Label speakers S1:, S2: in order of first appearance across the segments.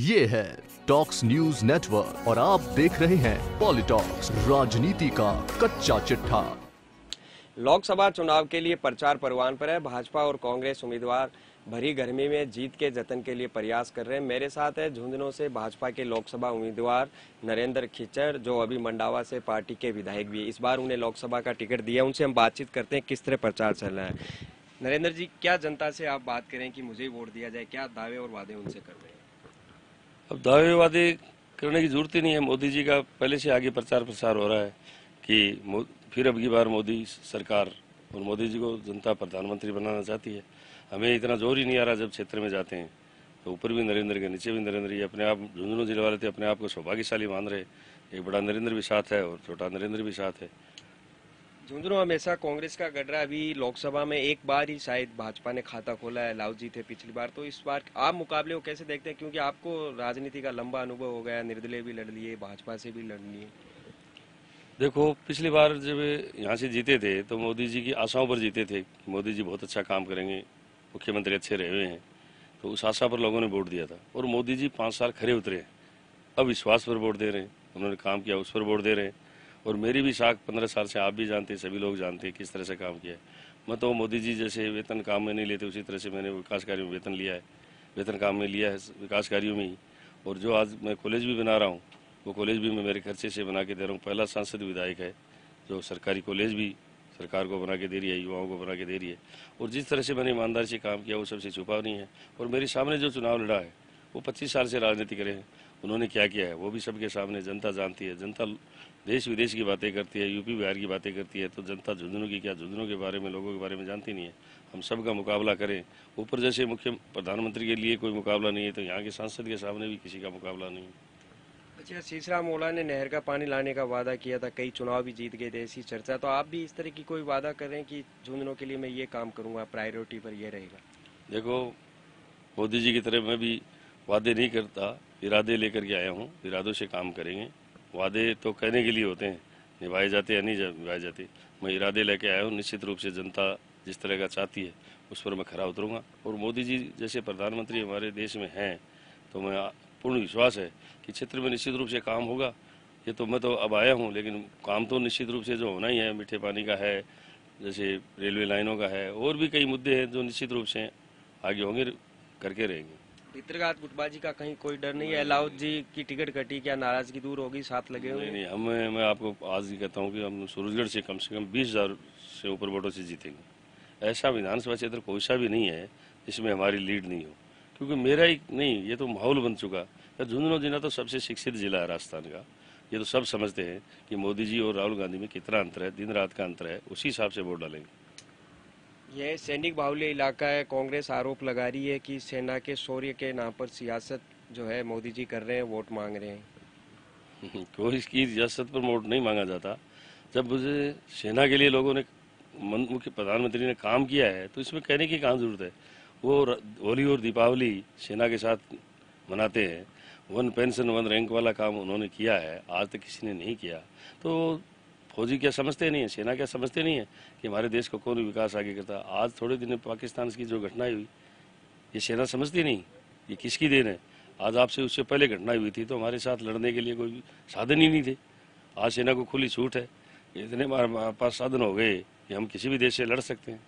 S1: ये है talks news network और आप देख रहे हैं पॉलिटॉक्स, राजनीति का कच्चा चिट्ठा।
S2: लोकसभा चुनाव के लिए प्रचार परवान पर है। भाजपा और कांग्रेस उम्मीदवार भरी गर्मी में जीत के जतन के लिए प्रयास कर रहे हैं। मेरे साथ है झुंझुनू से भाजपा के लोकसभा उम्मीदवार नरेंद्र खिचर, जो अभी मंडावा से पार्टी के विधायक भी है। इस बार उन्हें लोकसभा का टिकट दिया। उनसे हम बातचीत करते हैं किस तरह प्रचार चल रहा है। नरेंद्र जी, क्या जनता से आप बात करें कि मुझे वोट दिया जाए, क्या दावे और वादे उनसे कर रहे हैं?
S3: अब दावे वादे करने की जरूरत ही नहीं है। मोदी जी का पहले से आगे प्रचार प्रसार हो रहा है कि फिर अब की बार मोदी सरकार और मोदी जी को जनता प्रधानमंत्री बनाना चाहती है। हमें इतना जोर ही नहीं आ रहा। जब क्षेत्र में जाते हैं तो ऊपर भी नरेंद्र के, नीचे भी नरेंद्र। ये अपने आप झुंझुनू जिले वाले थे अपने आप को सौभाग्यशाली मान रहे। एक बड़ा नरेंद्र भी साथ है और छोटा नरेंद्र भी साथ है।
S2: झुंझुनू हमेशा कांग्रेस का गढ़ रहा है। अभी लोकसभा में एक बार ही शायद भाजपा ने खाता खोला है, लालू जी थे पिछली बार। तो इस बार आप मुकाबले को कैसे देखते हैं, क्योंकि आपको राजनीति का लंबा अनुभव हो गया, निर्दलीय भी लड़ लिए, भाजपा से भी लड़ लिए।
S3: देखो, पिछली बार जब यहाँ से जीते थे तो मोदी जी की आशाओं पर जीते थे। मोदी जी बहुत अच्छा काम करेंगे, मुख्यमंत्री अच्छे रहे हुए हैं, तो उस आशा पर लोगों ने वोट दिया था। और मोदी जी 5 साल खरे उतरे हैं। अब विश्वास पर वोट दे रहे हैं, उन्होंने काम किया उस पर वोट दे रहे हैं। और मेरी भी साख 15 साल से आप भी जानते हैं, सभी लोग जानते हैं किस तरह से काम किया है। मैं तो मोदी जी जैसे वेतन काम में नहीं लेते, उसी तरह से मैंने विकास कार्यों में वेतन लिया है, वेतन काम में लिया है विकास कार्यों में ही। और जो आज मैं कॉलेज भी बना रहा हूँ, वो कॉलेज भी मैं मेरे खर्चे से बना के दे रहा हूँ। पहला सांसद विधायक है जो सरकारी कॉलेज भी सरकार को बना के दे रही है, युवाओं को बना के दे रही है। और जिस तरह से मैंने ईमानदारी से काम किया वो सबसे छुपा नहीं है। और मेरे सामने जो चुनाव लड़ा है वो 25 साल से राजनीति करे हैं, उन्होंने क्या किया है वो भी सबके सामने जनता जानती है। जनता देश विदेश की बातें करती है, यूपी बिहार की बातें करती है, तो जनता झुंझुनू की क्या, झुंझुनू के बारे में, लोगों के बारे में जानती नहीं है। हम सब का मुकाबला करें। ऊपर जैसे मुख्य प्रधानमंत्री के लिए कोई मुकाबला नहीं है, तो यहाँ के सांसद के सामने भी किसी का मुकाबला नहीं है।
S2: अच्छा, सीसराम ओला ने नहर का पानी लाने का वादा किया था, कई चुनाव भी जीत गए थे, ऐसी चर्चा। तो आप भी इस तरह की कोई वादा कर रहे हैं कि झुंझुनू के लिए मैं ये काम करूंगा, प्रायोरिटी पर ये रहेगा?
S3: देखो, मोदी जी की तरह मैं भी वादे नहीं करता, इरादे लेकर के आया हूँ, इरादों से काम करेंगे। वादे तो कहने के लिए होते हैं, निभाए जाते या नहीं निभाए जाते। मैं इरादे लेके आया हूँ। निश्चित रूप से जनता जिस तरह का चाहती है उस पर मैं खरा उतरूंगा। और मोदी जी जैसे प्रधानमंत्री हमारे देश में हैं, तो मैं पूर्ण विश्वास है कि क्षेत्र में निश्चित रूप से काम होगा। ये तो मैं तो अब आया हूँ, लेकिन काम तो निश्चित रूप से जो होना ही है, मीठे पानी का है, जैसे रेलवे लाइनों का है, और भी कई मुद्दे हैं जो निश्चित रूप से आगे होंगे, करके रहेंगे।
S2: भितरघात गुटबाजी का कहीं कोई डर नहीं है? लालू जी की टिकट कटी, क्या नाराजगी दूर होगी? साथ लगे हुए?
S3: नहीं, मैं आपको आज ही कहता हूँ कि हम सूरजगढ़ से कम 20,000 से ऊपर वोटों से जीतेंगे। ऐसा विधानसभा क्षेत्र कोई सा भी नहीं है जिसमें हमारी लीड नहीं हो, क्योंकि मेरा ही नहीं, ये तो माहौल बन चुका। झुंझुनू जिला तो सबसे शिक्षित जिला है राजस्थान का। ये तो सब समझते हैं कि मोदी जी और राहुल गांधी में कितना अंतर है, दिन रात का अंतर है। उसी हिसाब से वोट डालेंगे।
S2: यह सैनिक बाहुल्य इलाका है। कांग्रेस आरोप लगा रही है कि सेना के शौर्य के नाम पर सियासत जो है मोदी जी कर रहे हैं, वोट मांग रहे हैं।
S3: कोई इसकी रियासत पर वोट नहीं मांगा जाता। जब मुझे सेना के लिए लोगों ने, मुख्य प्रधानमंत्री ने काम किया है, तो इसमें कहने की कहाँ जरूरत है। वो होली और दीपावली सेना के साथ मनाते हैं। 1 पेंशन 1 रैंक वाला काम उन्होंने किया है, आज तक किसी ने नहीं किया। तो फौजी क्या समझते नहीं है, सेना क्या समझते नहीं है कि हमारे देश को कौन विकास आगे करता। आज थोड़े दिन में पाकिस्तान की जो घटनाएं हुई, ये सेना समझती नहीं, ये किसकी देन है। आज आपसे उससे पहले घटना हुई थी तो हमारे साथ लड़ने के लिए कोई साधन ही नहीं थे। आज सेना को खुली छूट है, इतने हमारे पास साधन हो गए कि हम किसी भी देश से लड़ सकते हैं।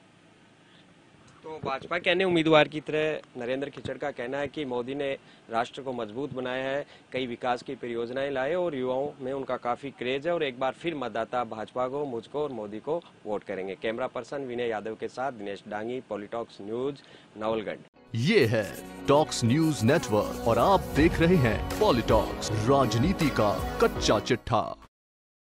S2: तो भाजपा के अन्य उम्मीदवार की तरह नरेंद्र खिचड़ का कहना है कि मोदी ने राष्ट्र को मजबूत बनाया है, कई विकास की परियोजनाएं लाए और युवाओं में उनका काफी क्रेज है, और एक बार फिर मतदाता भाजपा को, मुझको और मोदी को वोट करेंगे। कैमरा पर्सन विनय यादव के साथ दिनेश डांगी, पॉलिटॉक्स न्यूज, नवलगढ़।
S1: ये है टॉक्स न्यूज नेटवर्क और आप देख रहे हैं पॉलिटॉक्स, राजनीति का कच्चा चिट्ठा।